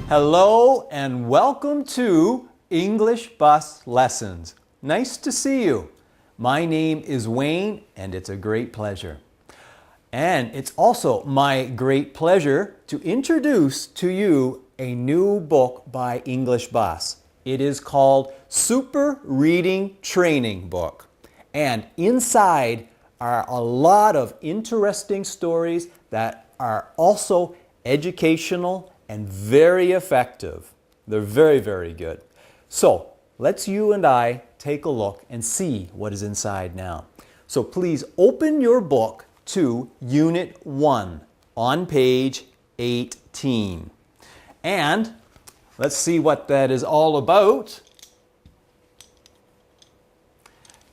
Hello and welcome to English Bus Lessons. Nice to see you. My name is Wayne and it's a great pleasure. And it's also my great pleasure to introduce to you a new book by English Bus. It is called Super Reading Training Book. And inside are a lot of interesting stories that are also educational and very effective. They're very, very good. So let's you and I take a look and see what is inside now. So please open your book to Unit 1 on page 18. And let's see what that is all about.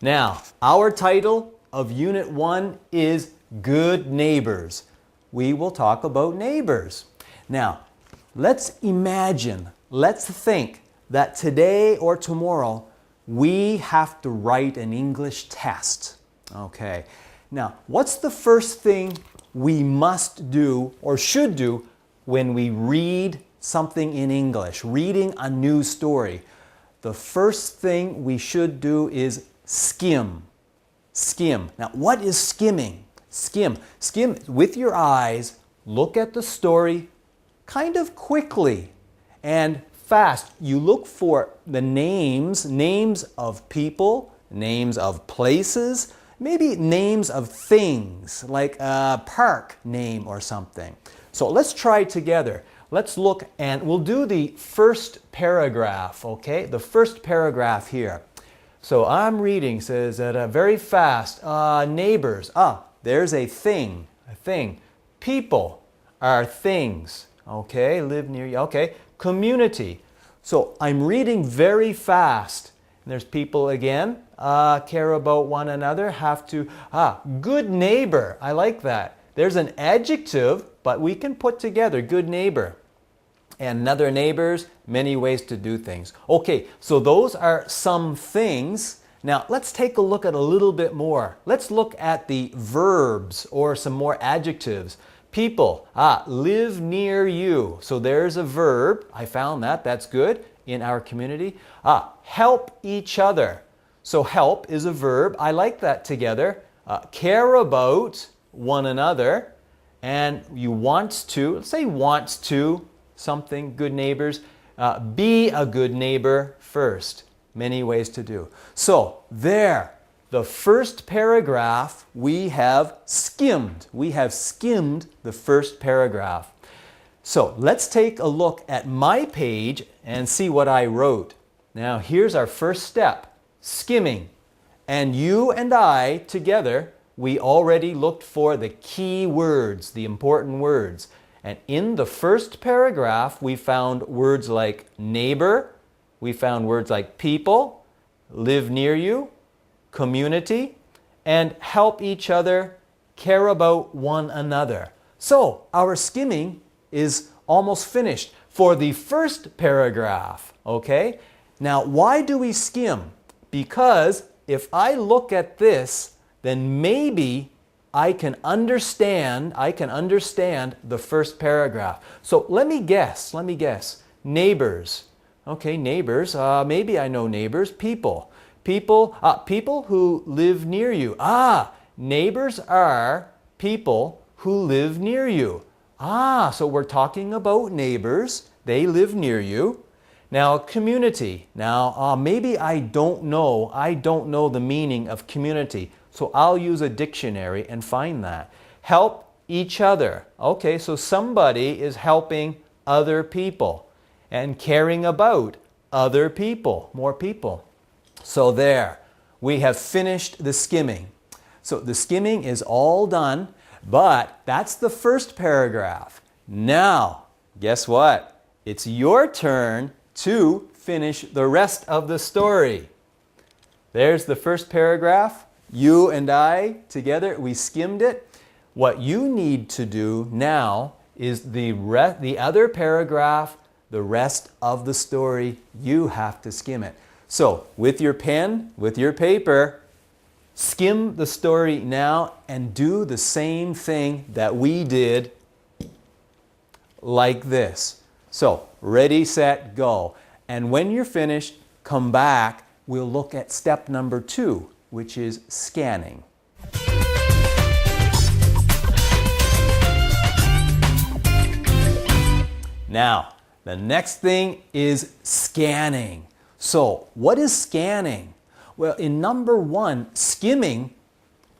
Now, our title of Unit 1 is Good Neighbors. We will talk about neighbors. Now, let's imagine, let's think that today or tomorrow we have to write an English test. Okay. Now, what's the first thing we must do or should do when we read something in English, reading a news story? The first thing we should do is skim. Skim. Now, what is skimming? Skim. Skim with your eyes, look at the story kind of quickly and fast. You look for the names of people, names of places, maybe names of things, like a park name or something. So let's try together. Let's look and we'll do the first paragraph, okay? The first paragraph here. So I'm reading, says that very fast, neighbors. There's a thing. People are things. Okay, live near you. Okay, community. So I'm reading very fast. And there's people again, care about one another, have to, good neighbor. I like that. There's an adjective, but we can put together good neighbor. And another neighbors, many ways to do things. Okay, so those are some things. Now let's take a look at a little bit more. Let's look at the verbs or some more adjectives. People, live near you. So there's a verb. I found that. That's good in our community. Help each other. So help is a verb. I like that together. Care about one another. And you want to, let's say wants to, something, good neighbors. Be a good neighbor first. Many ways to do. So there. The first paragraph we have skimmed. We have skimmed the first paragraph. So let's take a look at my page and see what I wrote. Now here's our first step, skimming. And you and I together, we already looked for the key words, the important words. And in the first paragraph, we found words like neighbor, we found words like people, live near you, community, and help each other, care about one another. So our skimming is almost finished for the first paragraph, okay? Now, why do we skim? Because if I look at this, then maybe I can understand the first paragraph. So let me guess. Neighbors. Okay, neighbors. Maybe I know neighbors. People. People who live near you. Neighbors are people who live near you. So we're talking about neighbors. They live near you. Now, community. Now, maybe I don't know the meaning of community. So I'll use a dictionary and find that. Help each other. Okay, so somebody is helping other people and caring about other people, more people. So there, we have finished the skimming. So the skimming is all done, but that's the first paragraph. Now, guess what? It's your turn to finish the rest of the story. There's the first paragraph. You and I together, we skimmed it. What you need to do now is the other paragraph, the rest of the story, you have to skim it. So, with your pen, with your paper, skim the story now and do the same thing that we did like this. So, ready, set, go. And when you're finished, come back. We'll look at step number 2, which is scanning. Now, the next thing is scanning. So, what is scanning? Well, in number 1, skimming,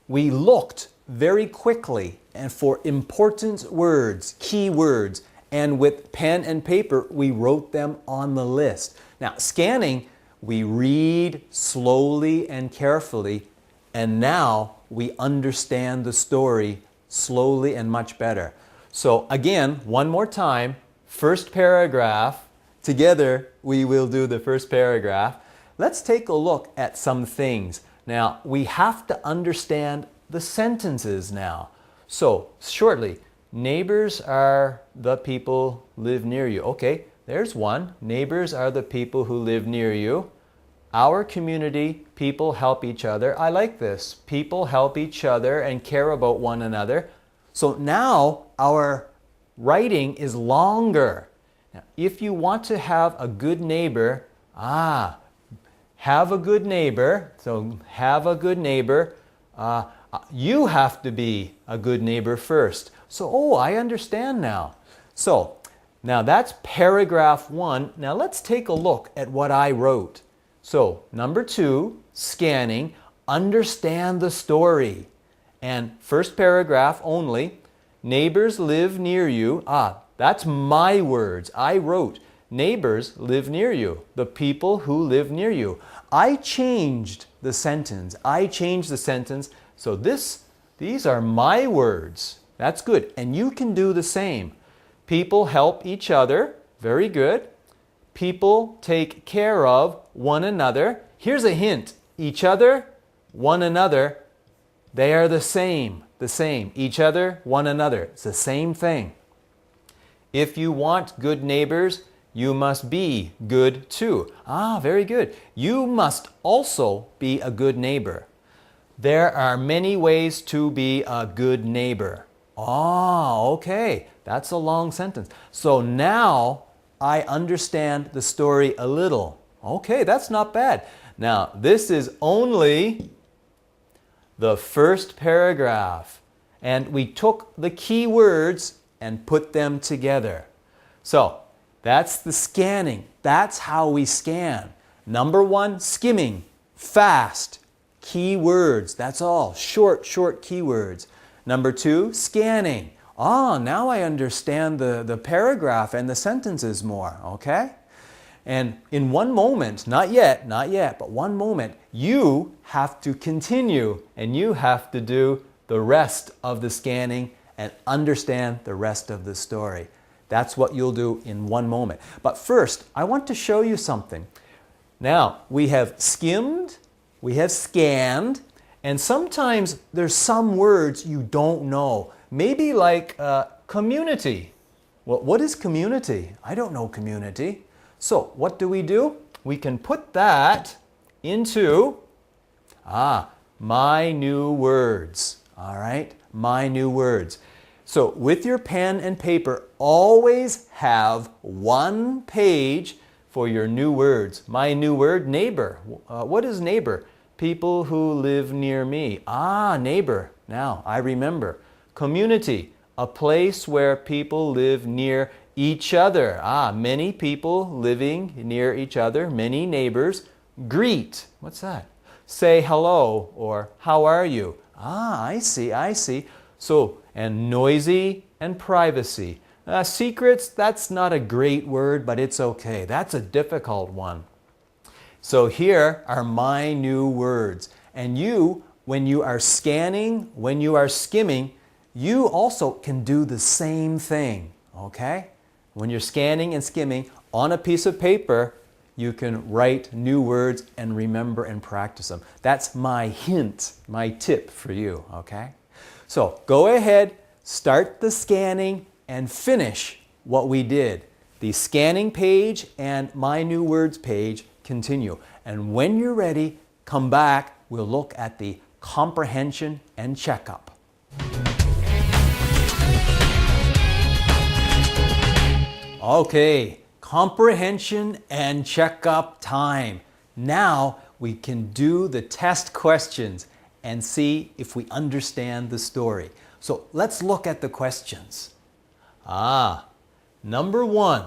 we looked very quickly and for important words, key words, and with pen and paper, we wrote them on the list. Now, scanning, we read slowly and carefully, and now we understand the story slowly and much better. So again, one more time, first paragraph. Together, we will do the first paragraph. Let's take a look at some things. Now, we have to understand the sentences now. So, shortly, neighbors are the people live near you. Okay, there's one. Neighbors are the people who live near you. Our community, people help each other. I like this. People help each other and care about one another. So now our writing is longer. Now, if you want to have a good neighbor, have a good neighbor. So have a good neighbor. You have to be a good neighbor first. So, I understand now. So, now that's paragraph 1. Now let's take a look at what I wrote. So, number 2, scanning, understand the story. And first paragraph only, neighbors live near you. That's my words. I wrote, neighbors live near you, the people who live near you. I changed the sentence. So these are my words. That's good. And you can do the same. People help each other. Very good. People take care of one another. Here's a hint. Each other, one another, they are the same. Each other, one another. It's the same thing. If you want good neighbors, you must be good too. Very good. You must also be a good neighbor. There are many ways to be a good neighbor. Okay. That's a long sentence. So now I understand the story a little. Okay, that's not bad. Now, this is only the first paragraph. And we took the key words and put them together. So, that's the scanning. That's how we scan. Number 1, skimming. Fast. Key words. That's all. Short keywords. Number 2, scanning. Now I understand the paragraph and the sentences more. Okay? And in one moment, not yet, but one moment, you have to continue and you have to do the rest of the scanning and understand the rest of the story. That's what you'll do in one moment. But first, I want to show you something. Now, we have skimmed, we have scanned, and sometimes there's some words you don't know. Maybe like community. Well, what is community? I don't know community. So what do? We can put that into my new words. All right, my new words. So with your pen and paper, always have one page for your new words. My new word, neighbor. What is neighbor? People who live near me. Neighbor. Now I remember. Community, a place where people live near each other. Many people living near each other, many neighbors. Greet, what's that? Say hello or how are you? I see. So, and noisy and privacy. Secrets, that's not a great word, but it's okay. That's a difficult one. So here are my new words. And you, when you are scanning, when you are skimming, you also can do the same thing, okay? When you're scanning and skimming on a piece of paper, you can write new words and remember and practice them. That's my hint, my tip for you, okay? So go ahead, start the scanning, and finish what we did. The scanning page and my new words page continue. And when you're ready, come back. We'll look at the comprehension and checkup. Okay, comprehension and checkup time. Now we can do the test questions and see if we understand the story. So let's look at the questions. Number 1.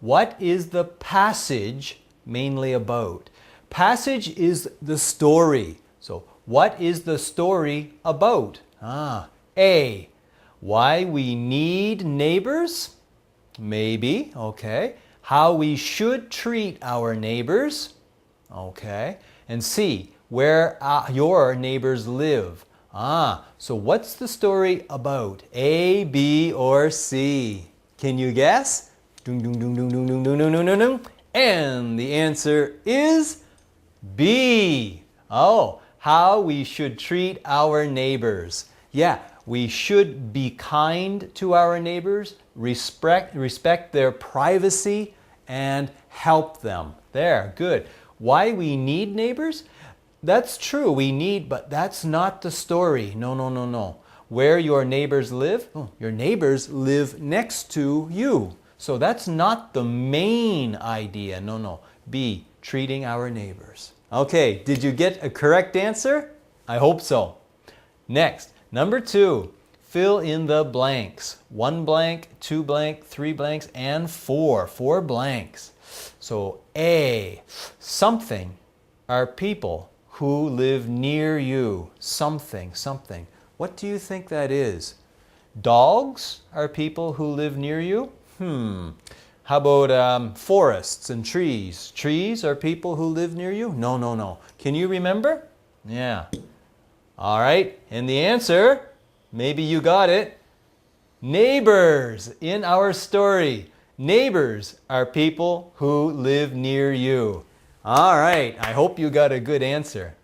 What is the passage mainly about? Passage is the story. So what is the story about? A. Why we need neighbors? Maybe, okay. How we should treat our neighbors? Okay. And C. Where your neighbors live? So what's the story about? A, B, or C? Can you guess? Dung, dung, dung, dung, dung, dung, dung, dung, dung, dung. And the answer is B. Oh, how we should treat our neighbors. Yeah, we should be kind to our neighbors, respect their privacy, and help them. There, good. Why we need neighbors? That's true, we need, but that's not the story. No. Where your neighbors live? Your neighbors live next to you. So that's not the main idea. No. B, treating our neighbors. Okay, did you get a correct answer? I hope so. Next, number 2, fill in the blanks. 1 blank, 2 blank, 3 blanks, and 4. 4 blanks. So A, something are people who live near you. Something. What do you think that is? Dogs are people who live near you? How about forests and trees? Trees are people who live near you? No. Can you remember? Yeah. All right. And the answer, maybe you got it. Neighbors in our story. Neighbors are people who live near you. All right. I hope you got a good answer.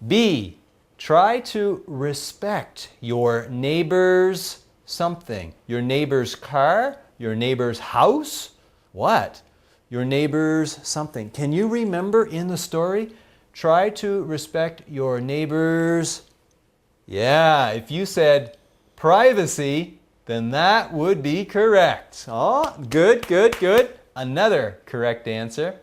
B, try to respect your neighbor's something. Your neighbor's car, your neighbor's house. What? Your neighbor's something. Can you remember in the story? Try to respect your neighbor's. Yeah, if you said privacy, then that would be correct. Oh, good. Another correct answer.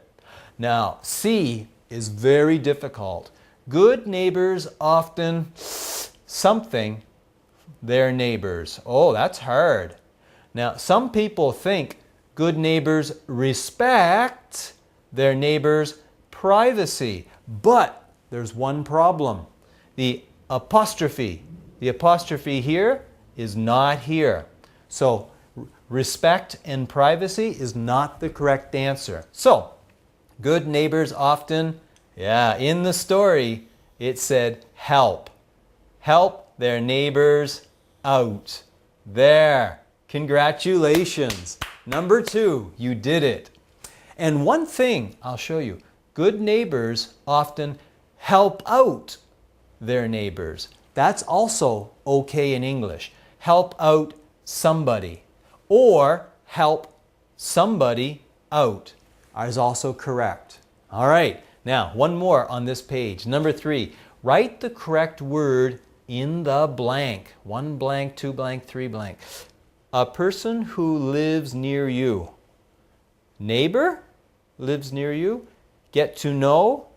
Now, C is very difficult. Good neighbors often something their neighbors. Oh, that's hard. Now, some people think good neighbors respect their neighbors' privacy. But there's one problem. The apostrophe here is not here. So respect and privacy is not the correct answer. So good neighbors often, in the story it said help their neighbors out. There. Congratulations. Number 2, you did it. And one thing I'll show you. Good neighbors often help out their neighbors. That's also okay in English. Help out somebody or help somebody out is also correct. All right, now one more on this page. Number 3, write the correct word in the blank. 1 blank, 2 blank, 3 blank. A person who lives near you. Neighbor lives near you. Get to know